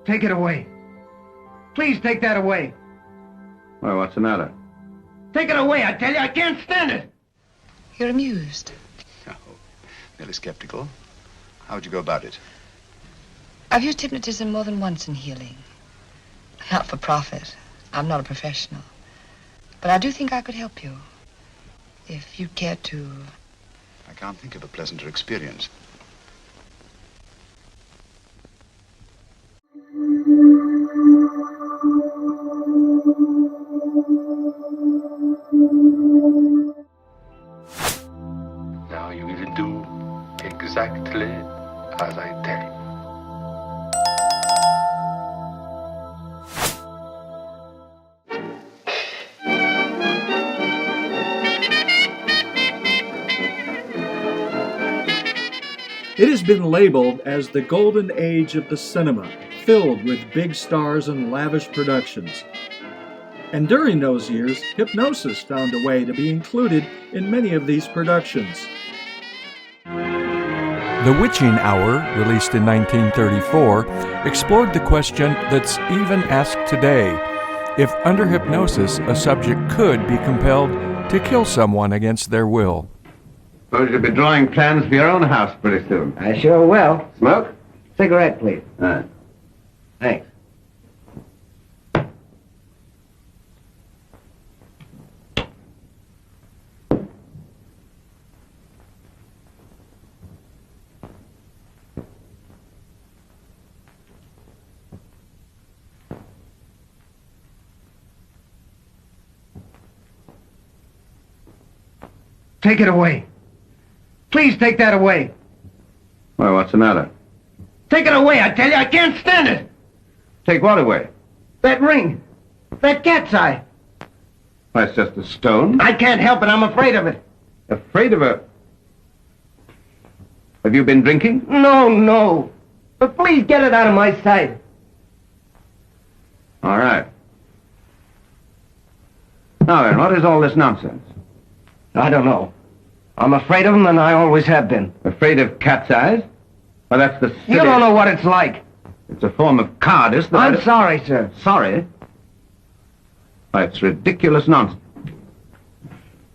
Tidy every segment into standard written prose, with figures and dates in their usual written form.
Take it away. Please take that away. Well, what's the matter? Take it away, I tell you. I can't stand it. You're amused. Oh, merely skeptical. How would you go about it? I've used hypnotism more than once in healing. Not for profit. I'm not a professional. But I do think I could help you. If you'd care to... I can't think of a pleasanter experience. Now you will do exactly as I tell you. It has been labeled as the golden age of the cinema, filled with big stars and lavish productions. And during those years, hypnosis found a way to be included in many of these productions. The Witching Hour, released in 1934, explored the question that's even asked today: if under hypnosis a subject could be compelled to kill someone against their will. Suppose you'll be drawing plans for your own house pretty soon. I sure will. Smoke? Cigarette, please. Thanks. Take it away. Please take that away. Well, what's the matter? Take it away, I tell you. I can't stand it. Take what away? That ring. That cat's eye. Why, it's just a stone. I can't help it. I'm afraid of it. Afraid of her? Have you been drinking? No. But please get it out of my sight. All right. Now then, what is all this nonsense? I don't know. I'm afraid of them, and I always have been. Afraid of cat's eyes? Well, that's the silly... You don't know what it's like. It's a form of cowardice that I'm sorry, sir. Sorry? Why, it's ridiculous nonsense.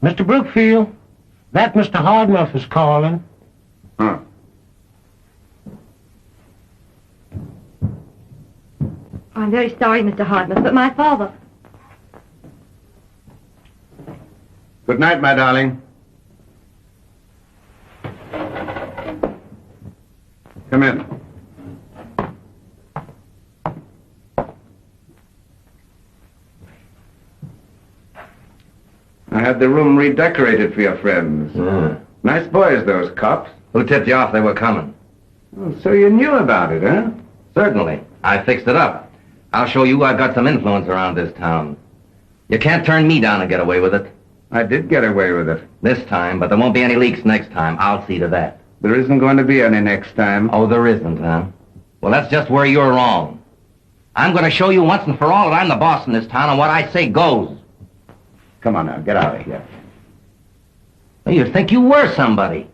Mr. Brookfield, that Mr. Hardmuff is calling. Huh. I'm very sorry, Mr. Hardmuth, but my father... Good night, my darling. Come in. I had the room redecorated for your friends. Nice boys, those cops. Who tipped you off they were coming? Oh, so you knew about it, huh? Certainly. I fixed it up. I'll show you I've got some influence around this town. You can't turn me down and get away with it. I did get away with it. This time, but there won't be any leaks next time. I'll see to that. There isn't going to be any next time. Oh, there isn't, huh? Well, that's just where you're wrong. I'm going to show you once and for all that I'm the boss in this town, and what I say goes. Come on now, get out of here. Well, you'd think you were somebody.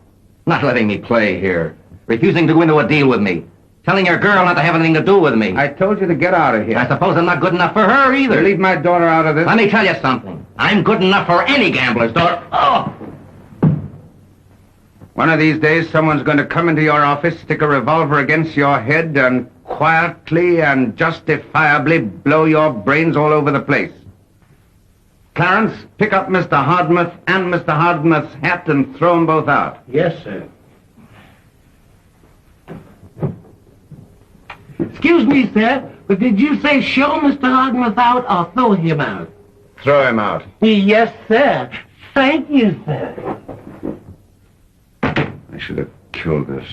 Not letting me play here. Refusing to go into a deal with me. Telling your girl not to have anything to do with me. I told you to get out of here. I suppose I'm not good enough for her either. You leave my daughter out of this. Let me tell you something. I'm good enough for any gambler's daughter. Oh! One of these days, someone's going to come into your office, stick a revolver against your head, and quietly and justifiably blow your brains all over the place. Clarence, pick up Mr. Hardmuth and Mr. Hardmuth's hat and throw them both out. Yes, sir. Excuse me, sir, but did you say show Mr. Hardmuth out or throw him out? Throw him out. Yes, sir. Thank you, sir. I should have killed this.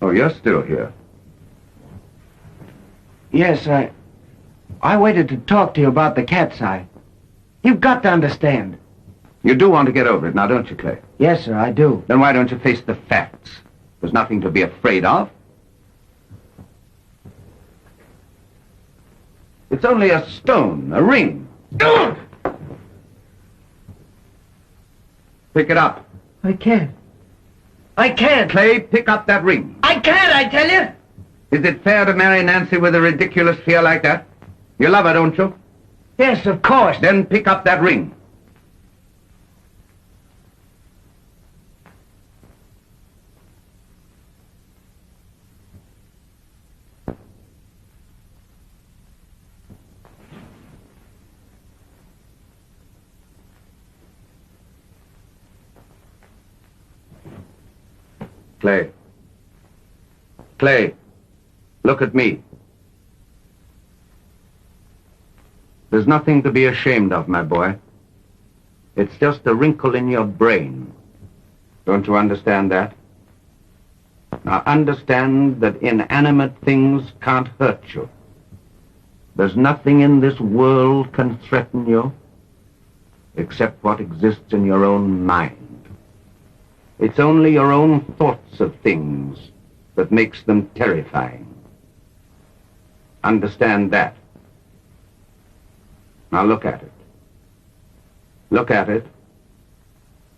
Oh, you're still here. Yes, I waited to talk to you about the cat's eye. You've got to understand. You do want to get over it now, don't you, Clay? Yes, sir, I do. Then why don't you face the facts? There's nothing to be afraid of. It's only a stone, a ring. Pick it up. I can't. I can't. Clay, pick up that ring. I can't, I tell you. Is it fair to marry Nancy with a ridiculous fear like that? You love her, don't you? Yes, of course. Then pick up that ring. Clay. Clay, look at me. There's nothing to be ashamed of, my boy. It's just a wrinkle in your brain. Don't you understand that? Now understand that inanimate things can't hurt you. There's nothing in this world can threaten you except what exists in your own mind. It's only your own thoughts of things that makes them terrifying. Understand that. Now look at it. Look at it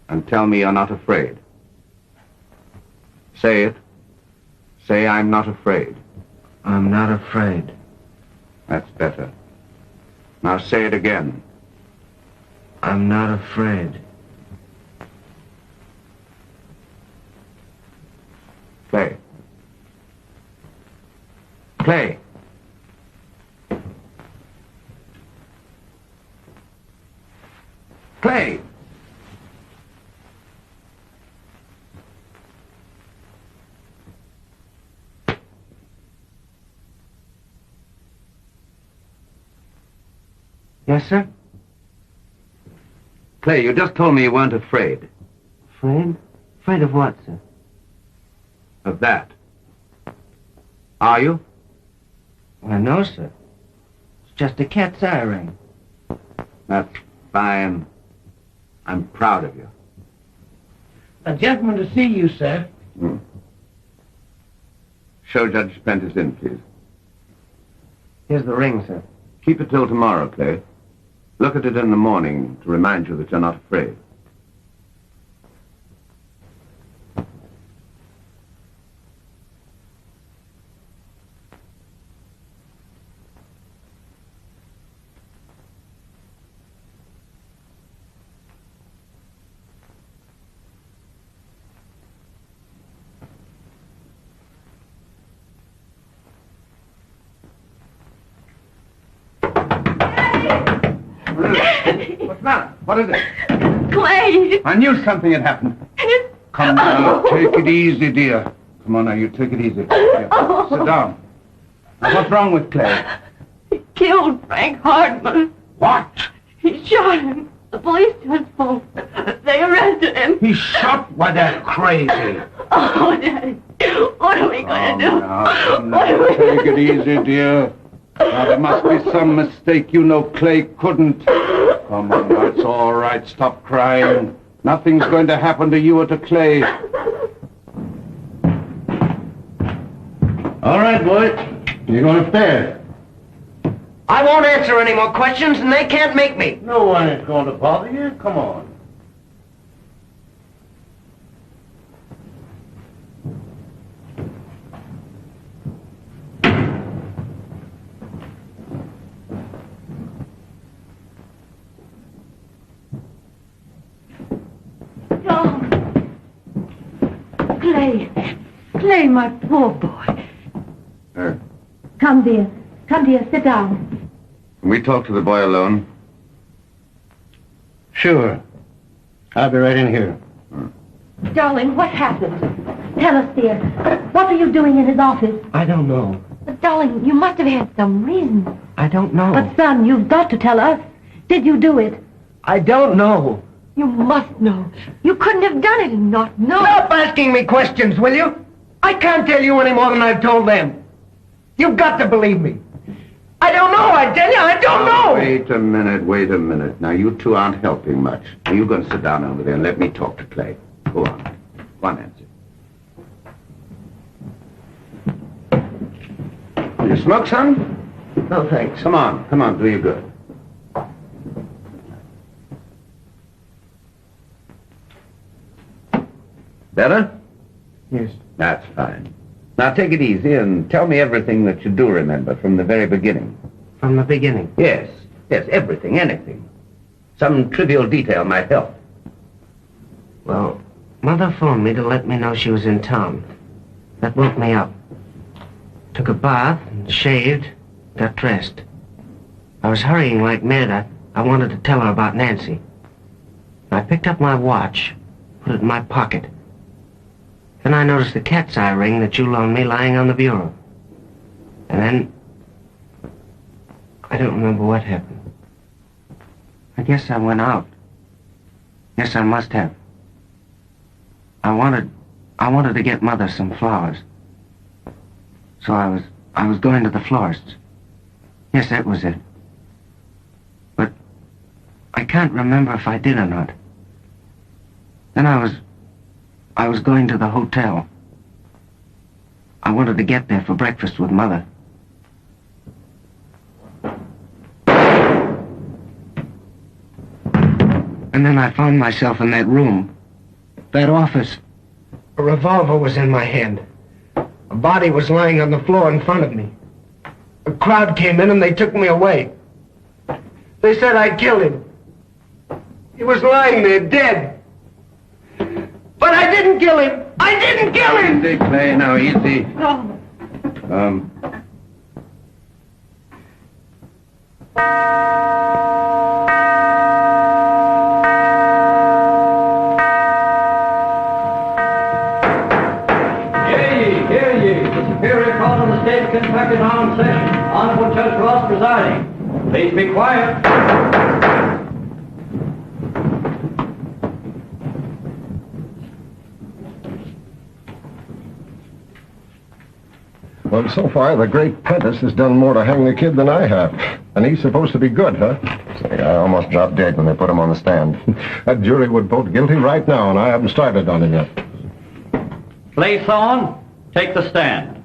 and tell me you're not afraid. Say it. Say, I'm not afraid. I'm not afraid. That's better. Now say it again. I'm not afraid. Clay. Clay. Clay. Yes, sir? Clay, you just told me you weren't afraid. Afraid? Afraid of what, sir? Of that. Are you? Why, no, sir. It's just a cat's eye ring. That's fine. I'm proud of you. A gentleman to see you, sir. Show Judge Prentice in, please. Here's the ring, sir. Keep it till tomorrow, Clay. Look at it in the morning to remind you that you're not afraid. What's the matter? What is it? Clay! I knew something had happened. Come now, take it easy, dear. Come on now, you take it easy. Here, sit down. Now, what's wrong with Clay? He killed Frank Hardman. What? He shot him. The police just spoke. They arrested him. He shot? Why, that's crazy. Oh, Daddy. What are we going to do? Now, take it easy, dear. Now, there must be some mistake. You know Clay couldn't. Come on, now, it's all right. Stop crying. Nothing's going to happen to you or to Clay. All right, boy. You're going upstairs. I won't answer any more questions, and they can't make me. No one is going to bother you. Come on. Clay, my poor boy. Come, dear. Come, dear, sit down. Can we talk to the boy alone? Sure. I'll be right in here. Darling, what happened? Tell us, dear. What are you doing in his office? I don't know. But, darling, you must have had some reason. I don't know. But, son, you've got to tell us. Did you do it? I don't know. You must know. You couldn't have done it and not know. Stop asking me questions, will you? I can't tell you any more than I've told them. You've got to believe me. I don't know, I tell you, I don't know. Wait a minute. Now, you two aren't helping much. Now, you go and sit down over there and let me talk to Clay. Go on. Go on, Nancy. Will you smoke some? No, thanks. Come on, do you good. Better? Yes. That's fine. Now take it easy and tell me everything that you do remember from the very beginning. From the beginning. Yes, everything, anything. Some trivial detail might help. Well, Mother phoned me to let me know she was in town. That woke me up. Took a bath, and shaved, got dressed. I was hurrying like mad. I wanted to tell her about Nancy. I picked up my watch, put it in my pocket. Then I noticed the cat's eye ring that you loaned me lying on the bureau. And then... I don't remember what happened. I guess I went out. Yes, I must have. I wanted to get Mother some flowers. So I was going to the florist's. Yes, that was it. But I can't remember if I did or not. Then I was going to the hotel. I wanted to get there for breakfast with Mother. And then I found myself in that room, that office. A revolver was in my hand. A body was lying on the floor in front of me. A crowd came in and they took me away. They said I killed him. He was lying there dead. But I didn't kill him! I didn't kill him! Easy, Clay, now, easy. No. Kentucky on session. Honorable Judge Ross presiding. Please be quiet. Well, so far, the great Prentice has done more to hang the kid than I have. And he's supposed to be good, huh? Say, I almost dropped dead when they put him on the stand. That jury would vote guilty right now, and I haven't started on him yet. Clay Thorne, take the stand.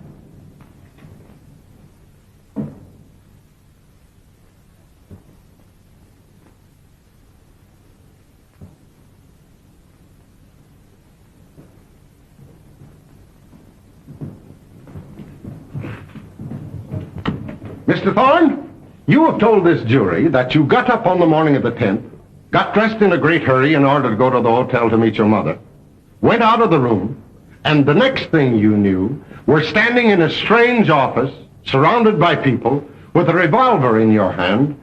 Mr. Thorne, you have told this jury that you got up on the morning of the 10th, got dressed in a great hurry in order to go to the hotel to meet your mother, went out of the room, and the next thing you knew, were standing in a strange office, surrounded by people, with a revolver in your hand,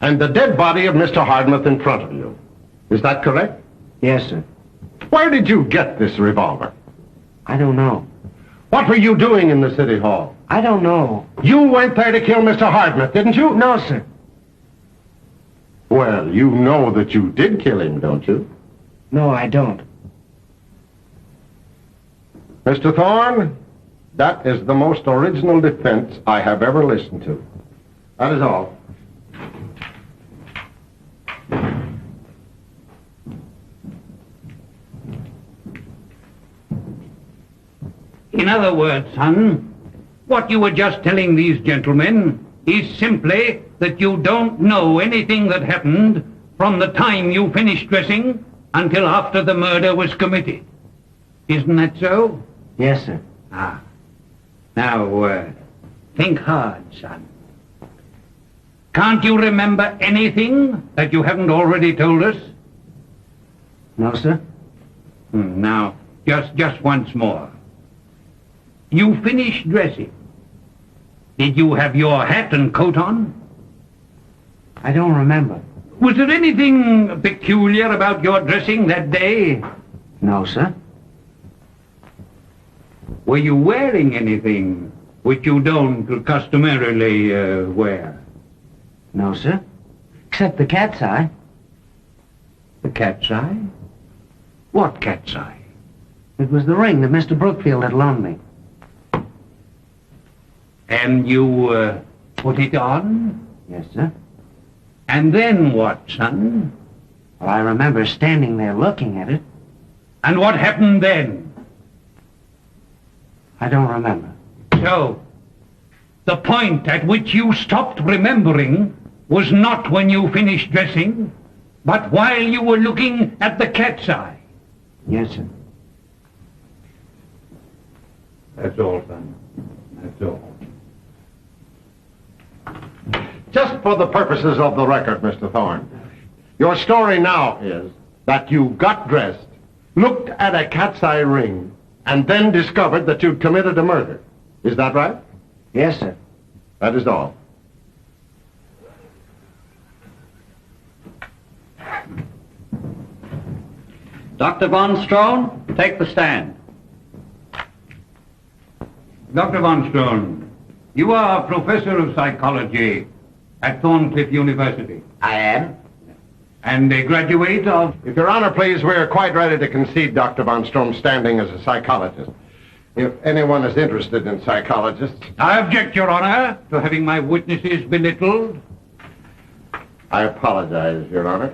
and the dead body of Mr. Hardmuth in front of you. Is that correct? Yes, sir. Where did you get this revolver? I don't know. What were you doing in the city hall? I don't know. You went there to kill Mr. Hardmuth, didn't you? No, sir. Well, you know that you did kill him, don't you? No, I don't. Mr. Thorne, that is the most original defense I have ever listened to. That is all. In other words, son, what you were just telling these gentlemen is simply that you don't know anything that happened from the time you finished dressing until after the murder was committed. Isn't that so? Yes, sir. Ah. Now, think hard, son. Can't you remember anything that you haven't already told us? No, sir. Now, just once more. You finished dressing. Did you have your hat and coat on? I don't remember. Was there anything peculiar about your dressing that day? No, sir. Were you wearing anything which you don't customarily wear? No, sir. Except the cat's eye. The cat's eye? What cat's eye? It was the ring that Mr. Brookfield had loaned me. And you put it on? Yes, sir. And then what, son? Well, I remember standing there looking at it. And what happened then? I don't remember. So, the point at which you stopped remembering was not when you finished dressing, but while you were looking at the cat's eye. Yes, sir. That's all, son. That's all. Just for the purposes of the record, Mr. Thorne, your story now is that you got dressed, looked at a cat's eye ring, and then discovered that you'd committed a murder. Is that right? Yes, sir. That is all. Dr. Von Stroon, take the stand. Dr. Von Stroon, you are professor of psychology at Thorncliffe University. I am. And a graduate of... If Your Honor, please, we're quite ready to concede Dr. Von Stroom's standing as a psychologist. If anyone is interested in psychologists... I object, Your Honor, to having my witnesses belittled. I apologize, Your Honor.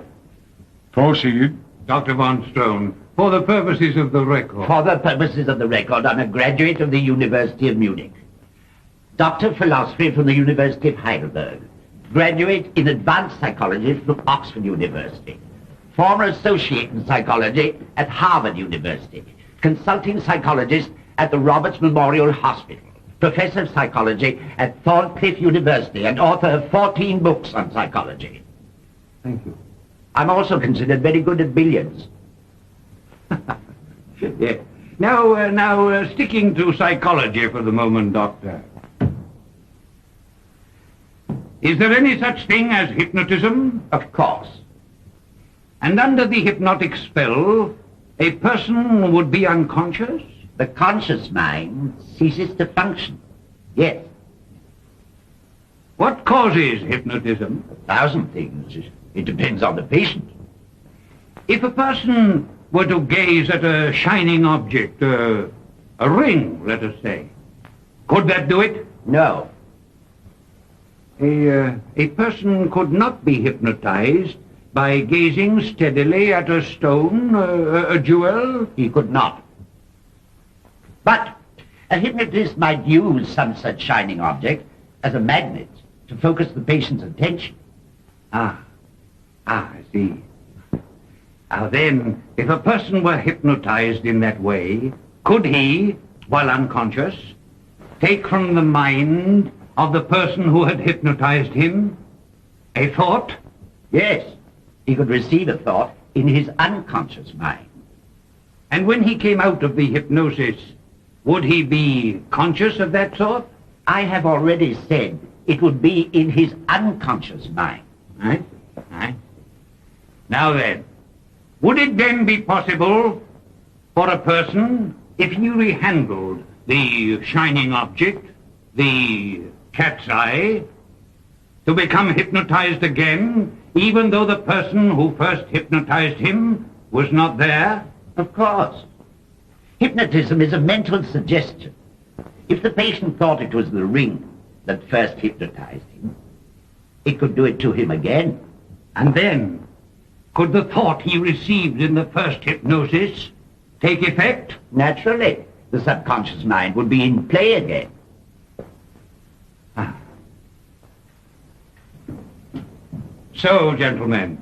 Proceed. Dr. Von Stroon, for the purposes of the record... For the purposes of the record, I'm a graduate of the University of Munich. Doctor of Philosophy from the University of Heidelberg. Graduate in Advanced Psychology from Oxford University. Former Associate in Psychology at Harvard University. Consulting Psychologist at the Roberts Memorial Hospital. Professor of Psychology at Thorncliffe University and author of 14 books on psychology. Thank you. I'm also considered very good at billiards. Yeah. Now, sticking to psychology for the moment, Doctor. Is there any such thing as hypnotism? Of course. And under the hypnotic spell, a person would be unconscious? The conscious mind ceases to function. Yes. What causes hypnotism? 1,000 things. It depends on the patient. If a person were to gaze at a shining object, a ring, let us say, could that do it? No. A person could not be hypnotized by gazing steadily at a stone, a jewel? He could not. But a hypnotist might use some such shining object as a magnet to focus the patient's attention. I see. Now then, if a person were hypnotized in that way, could he, while unconscious, take from the mind of the person who had hypnotized him a thought? Yes, he could receive a thought in his unconscious mind. And when he came out of the hypnosis, would he be conscious of that thought? I have already said it would be in his unconscious mind. Right? Now then, would it then be possible for a person, if he rehandled the shining object, the cat's eye, to become hypnotized again, even though the person who first hypnotized him was not there? Of course. Hypnotism is a mental suggestion. If the patient thought it was the ring that first hypnotized him, it could do it to him again. And then, could the thought he received in the first hypnosis take effect? Naturally. The subconscious mind would be in play again. So, gentlemen,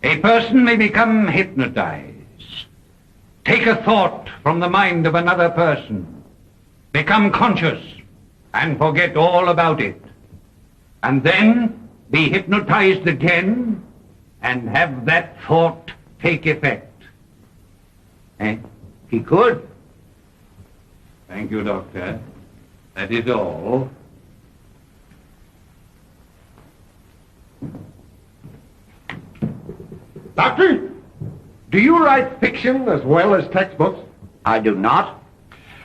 a person may become hypnotized, take a thought from the mind of another person, become conscious, and forget all about it, and then be hypnotized again and have that thought take effect. He could. Thank you, Doctor. That is all. Doctor, do you write fiction as well as textbooks? I do not.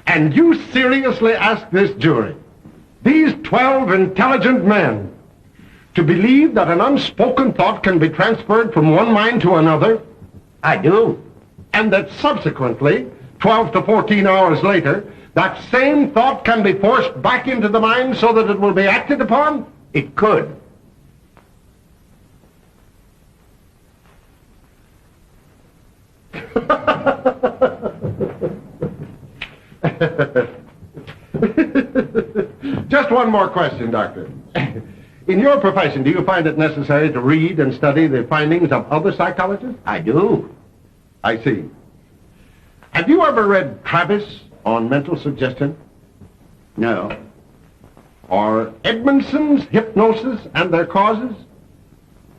And you seriously ask this jury, these 12 intelligent men, to believe that an unspoken thought can be transferred from one mind to another? I do. And that subsequently, 12 to 14 hours later, that same thought can be forced back into the mind so that it will be acted upon? It could. Just one more question, Doctor. In your profession, do you find it necessary to read and study the findings of other psychologists? I do. I see. Have you ever read Travis on mental suggestion? No. Are Edmondson's Hypnosis and their causes?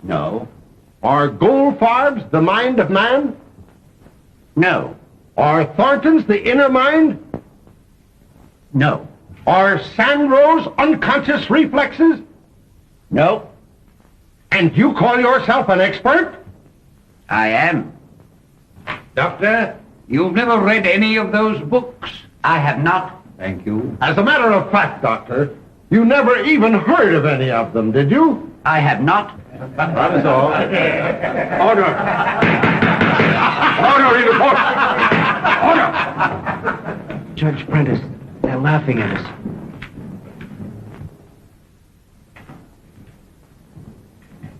No. Are Goldfarb's The Mind of Man? No. Are Thornton's The Inner Mind? No. Are Sandro's Unconscious Reflexes? No. And you call yourself an expert? I am. Doctor, you've never read any of those books? I have not. Thank you. As a matter of fact, Doctor, you never even heard of any of them, did you? I have not. That is all. Order! Order in the court! Order! Judge Prentice, they're laughing at us.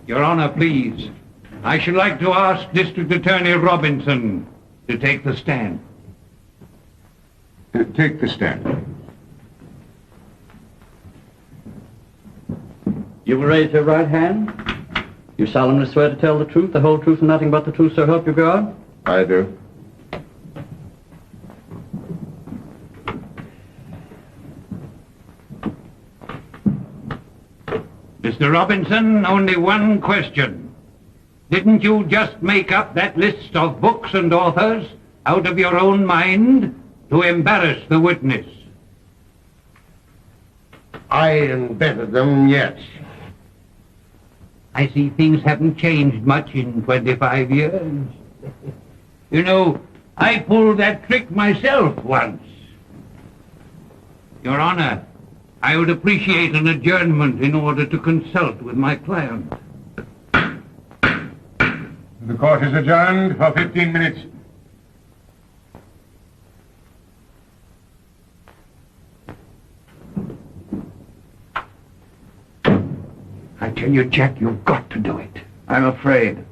Your Honor, please. I should like to ask District Attorney Robinson to take the stand. Take the stand. You will raise your right hand. You solemnly swear to tell the truth, the whole truth, and nothing but the truth, so help you God? I do. Mr. Robinson, only one question. Didn't you just make up that list of books and authors out of your own mind to embarrass the witness? I invented them, yes. I see things haven't changed much in 25 years. You know, I pulled that trick myself once. Your Honor, I would appreciate an adjournment in order to consult with my client. The court is adjourned for 15 minutes. I tell you, Jack, you've got to do it. I'm afraid.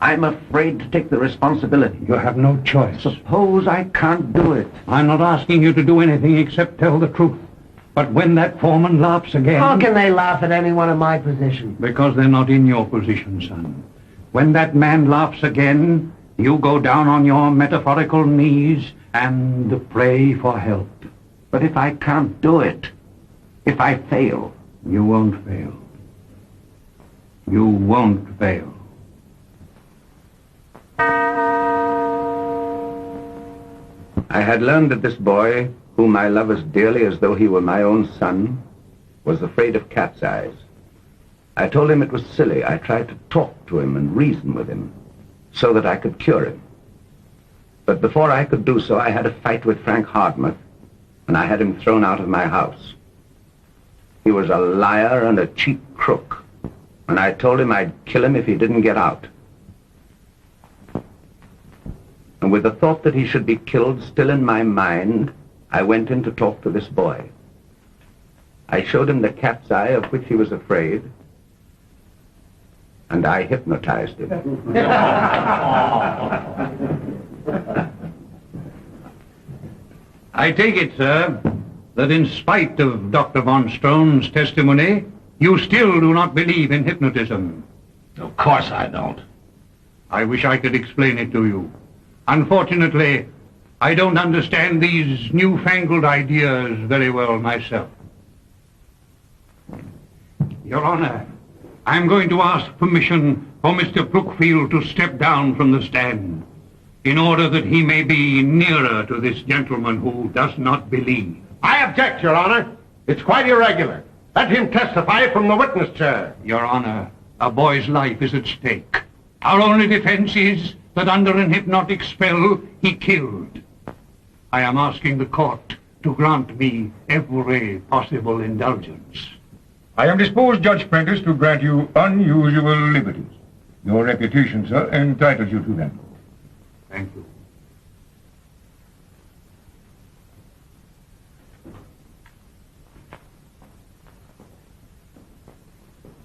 I'm afraid to take the responsibility. You have no choice. Suppose I can't do it. I'm not asking you to do anything except tell the truth. But when that foreman laughs again... How can they laugh at anyone in my position? Because they're not in your position, son. When that man laughs again, you go down on your metaphorical knees and pray for help. But if I can't do it, if I fail... You won't fail. You won't fail. I had learned that this boy, whom I love as dearly as though he were my own son, was afraid of cat's eyes. I told him it was silly. I tried to talk to him and reason with him so that I could cure him. But before I could do so, I had a fight with Frank Hardmuth, and I had him thrown out of my house. He was a liar and a cheap crook, and I told him I'd kill him if he didn't get out. And with the thought that he should be killed still in my mind, I went in to talk to this boy. I showed him the cat's eye of which he was afraid, and I hypnotized him. I take it, sir, that in spite of Dr. von Strohn's testimony, you still do not believe in hypnotism. Of course I don't. I wish I could explain it to you. Unfortunately, I don't understand these newfangled ideas very well myself. Your Honor, I'm going to ask permission for Mr. Brookfield to step down from the stand in order that he may be nearer to this gentleman who does not believe. I object, Your Honor. It's quite irregular. Let him testify from the witness chair. Your Honor, a boy's life is at stake. Our only defense is that under an hypnotic spell, he killed. I am asking the court to grant me every possible indulgence. I am disposed, Judge Prentice, to grant you unusual liberties. Your reputation, sir, entitles you to them. Thank you.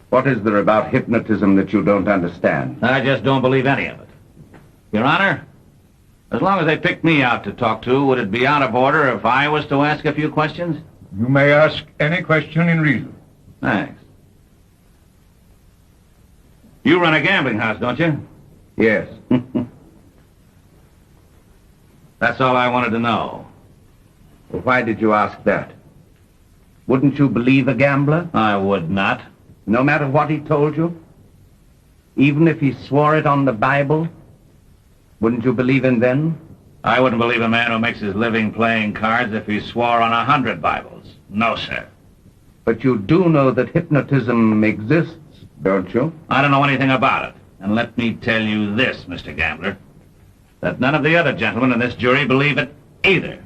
What is there about hypnotism that you don't understand? I just don't believe any of it. Your Honor, as long as they picked me out to talk to, would it be out of order if I was to ask a few questions? You may ask any question in reason. Thanks. You run a gambling house, don't you? Yes. That's all I wanted to know. Well, why did you ask that? Wouldn't you believe a gambler? I would not. No matter what he told you? Even if he swore it on the Bible? Wouldn't you believe him then? I wouldn't believe a man who makes his living playing cards if he swore on 100 Bibles. No, sir. But you do know that hypnotism exists, don't you? I don't know anything about it. And let me tell you this, Mr. Gambler, that none of the other gentlemen in this jury believe it either.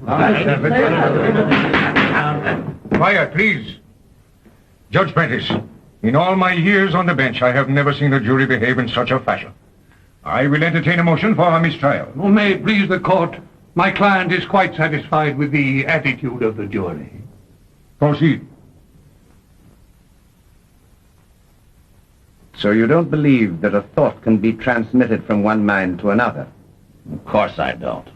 Quiet, please. Judge Prentice, in all my years on the bench, I have never seen a jury behave in such a fashion. I will entertain a motion for a mistrial. Oh, may it please the court, my client is quite satisfied with the attitude of the jury. Proceed. So you don't believe that a thought can be transmitted from one mind to another? Of course I don't.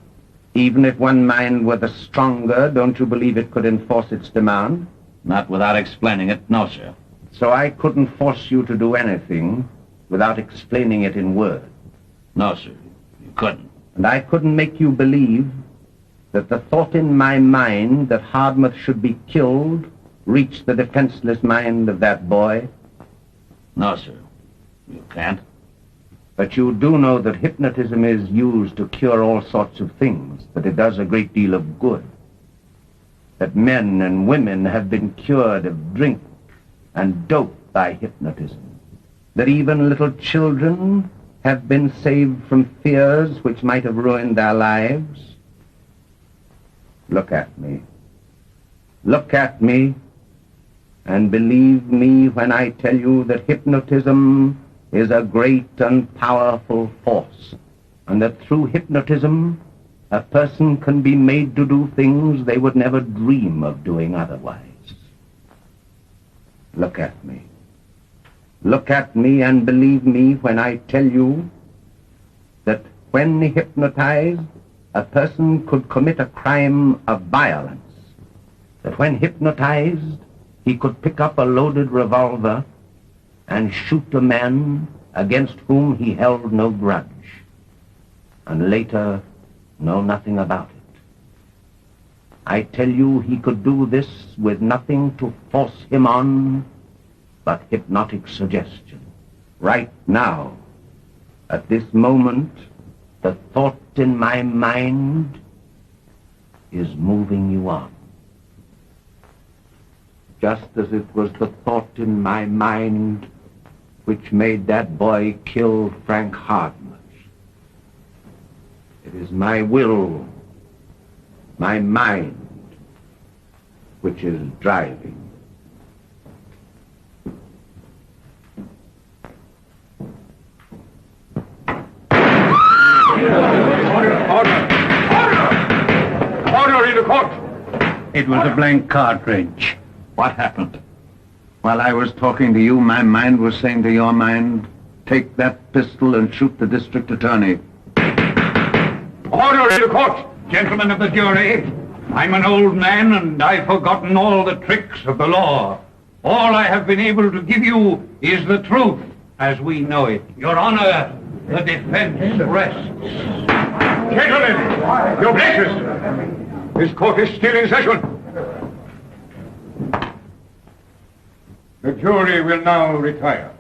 Even if one mind were the stronger, don't you believe it could enforce its demand? Not without explaining it, no, sir. So I couldn't force you to do anything without explaining it in words? No, sir. You couldn't. And I couldn't make you believe that the thought in my mind that Hardmuth should be killed reached the defenseless mind of that boy? No, sir. You can't. But you do know that hypnotism is used to cure all sorts of things, that it does a great deal of good. That men and women have been cured of drink and dope by hypnotism. That even little children have been saved from fears which might have ruined their lives. Look at me. Look at me, and believe me when I tell you that hypnotism is a great and powerful force, and that through hypnotism a person can be made to do things they would never dream of doing otherwise. Look at me. Look at me and believe me when I tell you that when hypnotized, a person could commit a crime of violence. That when hypnotized, he could pick up a loaded revolver and shoot a man against whom he held no grudge, and later know nothing about it. I tell you he could do this with nothing to force him on but hypnotic suggestion. Right now, at this moment, the thought in my mind is moving you on. Just as it was the thought in my mind which made that boy kill Frank Hardmuth. It is my will, my mind, which is driving. Order in the court! It was a blank cartridge. What happened? While I was talking to you, my mind was saying to your mind, take that pistol and shoot the district attorney. Order in the court! Gentlemen of the jury, I'm an old man and I've forgotten all the tricks of the law. All I have been able to give you is the truth as we know it. Your Honor, the defense rests. Gentlemen, your places! This court is still in session. The jury will now retire.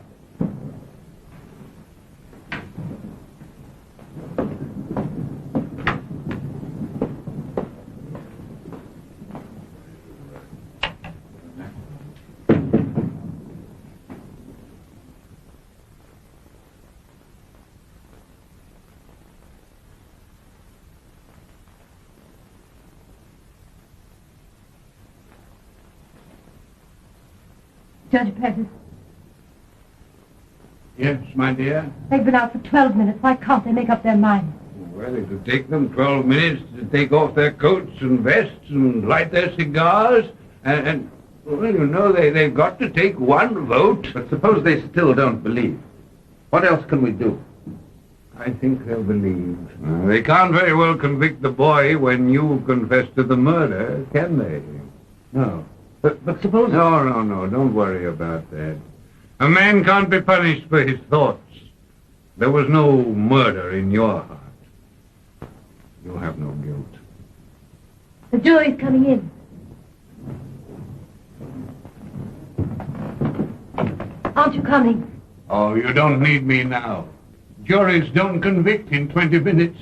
Judge Prentice, Yes, my dear? they've been out for 12 minutes. Why can't they make up their minds? Well, it'll take them 12 minutes to take off their coats and vests and light their cigars. And well, you know, they've got to take one vote. But suppose they still don't believe. What else can we do? I think they'll believe. They can't very well convict the boy when you confess to the murder, can they? No. But suppose... No, don't worry about that. A man can't be punished for his thoughts. There was no murder in your heart. You have no guilt. The jury's coming in. Aren't you coming? Oh, you don't need me now. Juries don't convict in 20 minutes.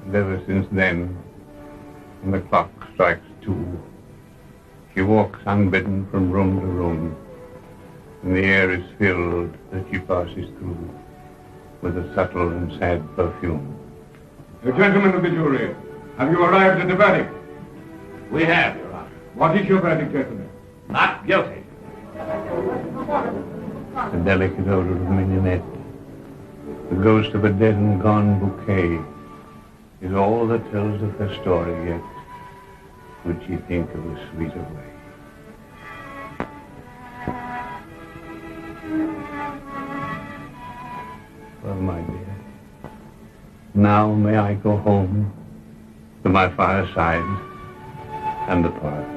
And ever since then, when the clock strikes 2, she walks unbidden from room to room, and the air is filled that she passes through with a subtle and sad perfume. The gentlemen of the jury, have you arrived at the verdict? We have, Your Honor. What is your verdict, gentlemen? Not guilty. The delicate odor of mignonette, the ghost of a dead and gone bouquet, is all that tells of her story yet. Would she think of a sweeter way? Well, my dear, now may I go home to my fireside and the past.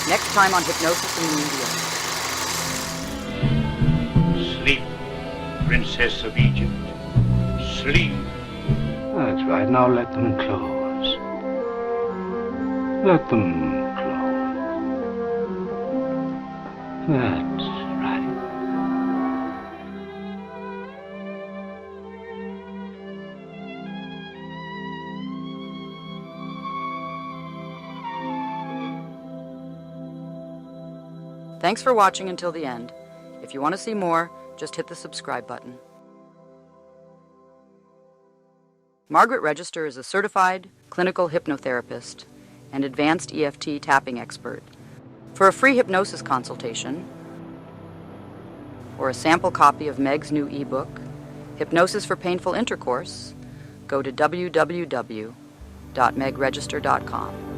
Next time on Hypnosis in the Media. Sleep, Princess of Egypt. Sleep. That's right. Now let them close. Let them close. That's right. Thanks for watching until the end. If you want to see more, just hit the subscribe button. Margaret Register is a certified clinical hypnotherapist and advanced EFT tapping expert. For a free hypnosis consultation or a sample copy of Meg's new ebook, Hypnosis for Painful Intercourse, go to www.megregister.com.